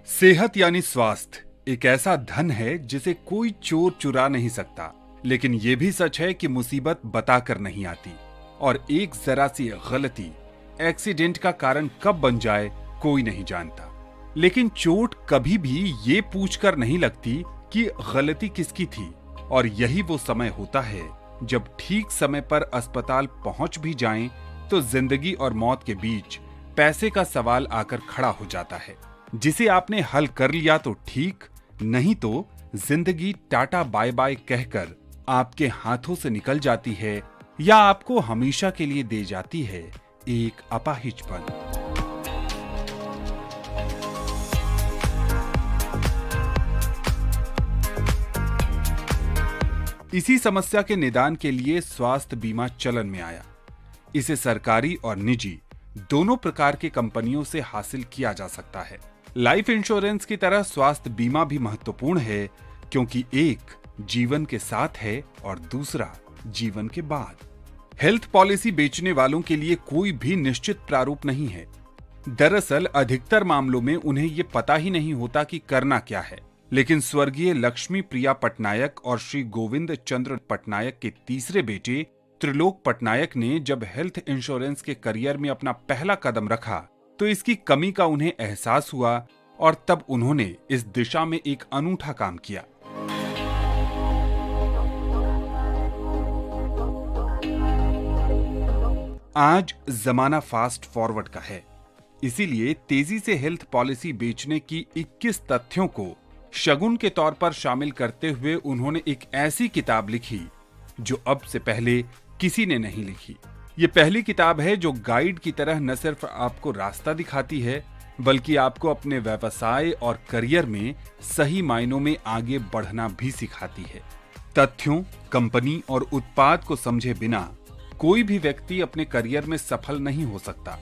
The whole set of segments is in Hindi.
सेहत यानी स्वास्थ्य एक ऐसा धन है जिसे कोई चोर चुरा नहीं सकता। लेकिन यह भी सच है कि मुसीबत बताकर नहीं आती और एक जरा सी गलती एक्सीडेंट का कारण कब बन जाए कोई नहीं जानता। लेकिन चोट कभी भी ये पूछकर नहीं लगती कि गलती किसकी थी, और यही वो समय होता है जब ठीक समय पर अस्पताल पहुंच भी जाएं तो जिंदगी और मौत के बीच पैसे का सवाल आकर खड़ा हो जाता है, जिसे आपने हल कर लिया तो ठीक, नहीं तो जिंदगी टाटा बाय बाय कहकर आपके हाथों से निकल जाती है या आपको हमेशा के लिए दे जाती है एक अपाहिजपन। इसी समस्या के निदान के लिए स्वास्थ्य बीमा चलन में आया। इसे सरकारी और निजी दोनों प्रकार की कंपनियों से हासिल किया जा सकता है। लाइफ इंश्योरेंस की तरह स्वास्थ्य बीमा भी महत्वपूर्ण है, क्योंकि एक जीवन के साथ है और दूसरा जीवन के बाद। हेल्थ पॉलिसी बेचने वालों के लिए कोई भी निश्चित प्रारूप नहीं है। दरअसल अधिकतर मामलों में उन्हें ये पता ही नहीं होता कि करना क्या है। लेकिन स्वर्गीय लक्ष्मी प्रिया पटनायक और श्री गोविंद चंद्र पटनायक के तीसरे बेटे त्रिलोक पटनायक ने जब हेल्थ इंश्योरेंस के करियर में अपना पहला कदम रखा तो इसकी कमी का उन्हें एहसास हुआ और तब उन्होंने इस दिशा में एक अनूठा काम किया। आज जमाना फास्ट फॉरवर्ड का है, इसीलिए तेजी से हेल्थ पॉलिसी बेचने की 21 तथ्यों को शगुन के तौर पर शामिल करते हुए उन्होंने एक ऐसी किताब लिखी जो अब से पहले किसी ने नहीं लिखी। ये पहली किताब है जो गाइड की तरह न सिर्फ आपको रास्ता दिखाती है, बल्कि आपको अपने व्यवसाय और करियर में सही मायनों में आगे बढ़ना भी सिखाती है। तथ्यों, कंपनी और उत्पाद को समझे बिना कोई भी व्यक्ति अपने करियर में सफल नहीं हो सकता।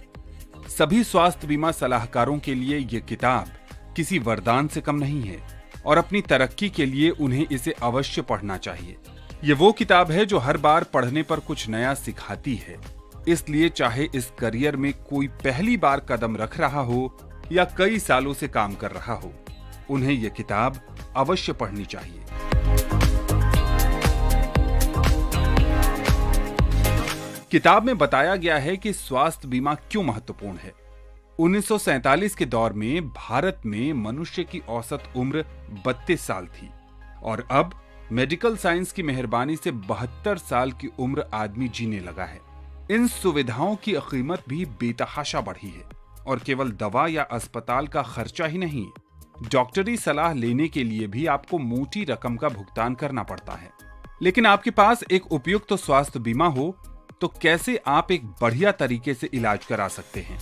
सभी स्वास्थ्य बीमा सलाहकारों के लिए ये किताब किसी वरदान से कम नहीं है और अपनी तरक्की के लिए उन्हें इसे अवश्य पढ़ना चाहिए। ये वो किताब है जो हर बार पढ़ने पर कुछ नया सिखाती है, इसलिए चाहे इस करियर में कोई पहली बार कदम रख रहा हो या कई सालों से काम कर रहा हो, उन्हें यह किताब अवश्य पढ़नी चाहिए। किताब में बताया गया है कि स्वास्थ्य बीमा क्यों महत्वपूर्ण है। 1947 के दौर में भारत में मनुष्य की औसत उम्र 32 साल थी और अब मेडिकल साइंस की मेहरबानी से 72 साल की उम्र आदमी जीने लगा है। इन सुविधाओं की कीमत भी बेतहाशा बढ़ी है और केवल दवा या अस्पताल का खर्चा ही नहीं, डॉक्टरी सलाह लेने के लिए भी आपको मोटी रकम का भुगतान करना पड़ता है। लेकिन आपके पास एक उपयुक्त स्वास्थ्य बीमा हो तो कैसे आप एक बढ़िया तरीके से इलाज करा सकते हैं।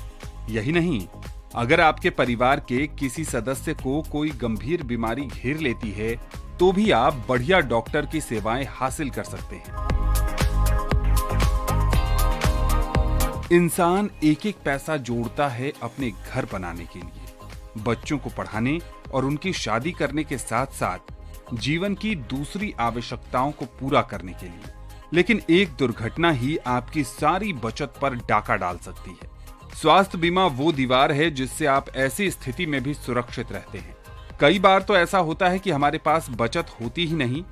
यही नहीं, अगर आपके परिवार के किसी सदस्य को कोई गंभीर बीमारी घेर लेती है तो भी आप बढ़िया डॉक्टर की सेवाएं हासिल कर सकते हैं। इंसान एक एक पैसा जोड़ता है अपने घर बनाने के लिए, बच्चों को पढ़ाने और उनकी शादी करने के साथ साथ जीवन की दूसरी आवश्यकताओं को पूरा करने के लिए। लेकिन एक दुर्घटना ही आपकी सारी बचत पर डाका डाल सकती है। स्वास्थ्य बीमा वो दीवार है जिससे आप ऐसी स्थिति में भी सुरक्षित रहते हैं। कई बार तो ऐसा होता है कि हमारे पास बचत होती ही नहीं।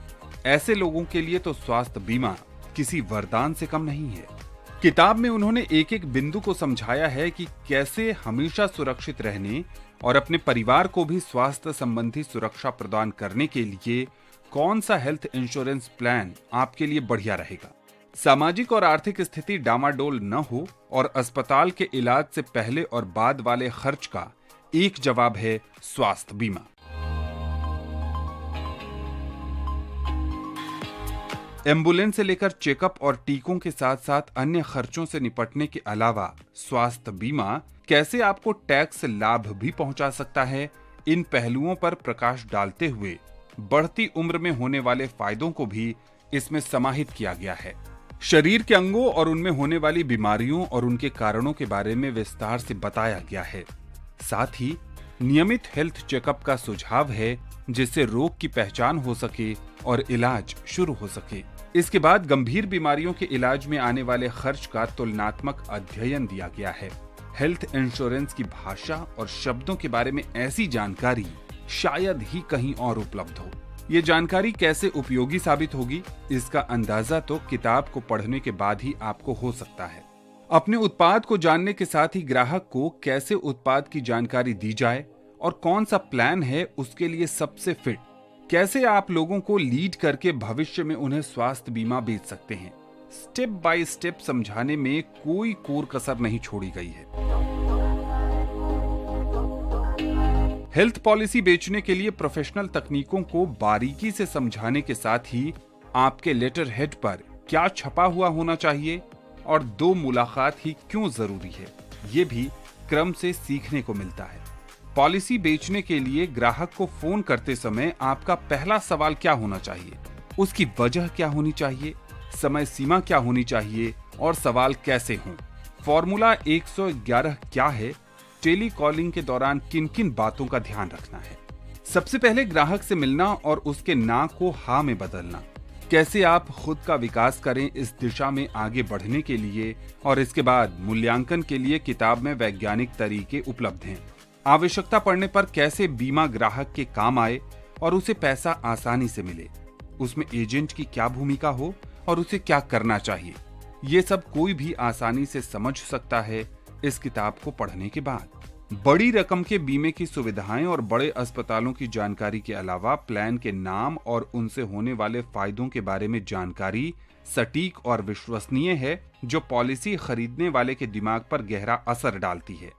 ऐसे लोगों के लिए तो स्वास्थ्य बीमा किसी वरदान से कम नहीं है। किताब में उन्होंने एक एक बिंदु को समझाया है कि कैसे हमेशा सुरक्षित रहने और अपने परिवार को भी स्वास्थ्य संबंधी सुरक्षा प्रदान करने के लिए कौन सा हेल्थ इंश्योरेंस प्लान आपके लिए बढ़िया रहेगा। सामाजिक और आर्थिक स्थिति डामाडोल न हो और अस्पताल के इलाज से पहले और बाद वाले खर्च का एक जवाब है स्वास्थ्य बीमा। एम्बुलेंस से लेकर चेकअप और टीकों के साथ साथ अन्य खर्चों से निपटने के अलावा स्वास्थ्य बीमा कैसे आपको टैक्स लाभ भी पहुंचा सकता है, इन पहलुओं पर प्रकाश डालते हुए बढ़ती उम्र में होने वाले फायदों को भी इसमें समाहित किया गया है। शरीर के अंगों और उनमें होने वाली बीमारियों और उनके कारणों के बारे में विस्तार से बताया गया है। साथ ही नियमित हेल्थ चेकअप का सुझाव है, जिससे रोग की पहचान हो सके और इलाज शुरू हो सके। इसके बाद गंभीर बीमारियों के इलाज में आने वाले खर्च का तुलनात्मक अध्ययन दिया गया है। हेल्थ इंश्योरेंस की भाषा और शब्दों के बारे में ऐसी जानकारी शायद ही कहीं और उपलब्ध हो। ये जानकारी कैसे उपयोगी साबित होगी, इसका अंदाजा तो किताब को पढ़ने के बाद ही आपको हो सकता है। अपने उत्पाद को जानने के साथ ही ग्राहक को कैसे उत्पाद की जानकारी दी जाए और कौन सा प्लान है उसके लिए सबसे फिट, कैसे आप लोगों को लीड करके भविष्य में उन्हें स्वास्थ्य बीमा बेच सकते हैं, स्टेप बाय स्टेप समझाने में कोई कोर कसर नहीं छोड़ी गई है। हेल्थ पॉलिसी बेचने के लिए प्रोफेशनल तकनीकों को बारीकी से समझाने के साथ ही आपके लेटर हेड पर क्या छपा हुआ होना चाहिए और 2 मुलाकात ही क्यों जरूरी है, ये भी क्रम से सीखने को मिलता है। पॉलिसी बेचने के लिए ग्राहक को फोन करते समय आपका पहला सवाल क्या होना चाहिए, उसकी वजह क्या होनी चाहिए, समय सीमा क्या होनी चाहिए और सवाल कैसे हों, फॉर्मूला 111 क्या है, टेली कॉलिंग के दौरान किन किन बातों का ध्यान रखना है। सबसे पहले ग्राहक से मिलना और उसके ना को हाँ में बदलना, कैसे आप खुद का विकास करें इस दिशा में आगे बढ़ने के लिए, और इसके बाद मूल्यांकन के लिए किताब में वैज्ञानिक तरीके उपलब्ध हैं। आवश्यकता पड़ने पर कैसे बीमा ग्राहक के काम आए और उसे पैसा आसानी से मिले, उसमें एजेंट की क्या भूमिका हो और उसे क्या करना चाहिए, ये सब कोई भी आसानी से समझ सकता है इस किताब को पढ़ने के बाद। बड़ी रकम के बीमे की सुविधाएं और बड़े अस्पतालों की जानकारी के अलावा प्लान के नाम और उनसे होने वाले फायदों के बारे में जानकारी सटीक और विश्वसनीय है, जो पॉलिसी खरीदने वाले के दिमाग पर गहरा असर डालती है।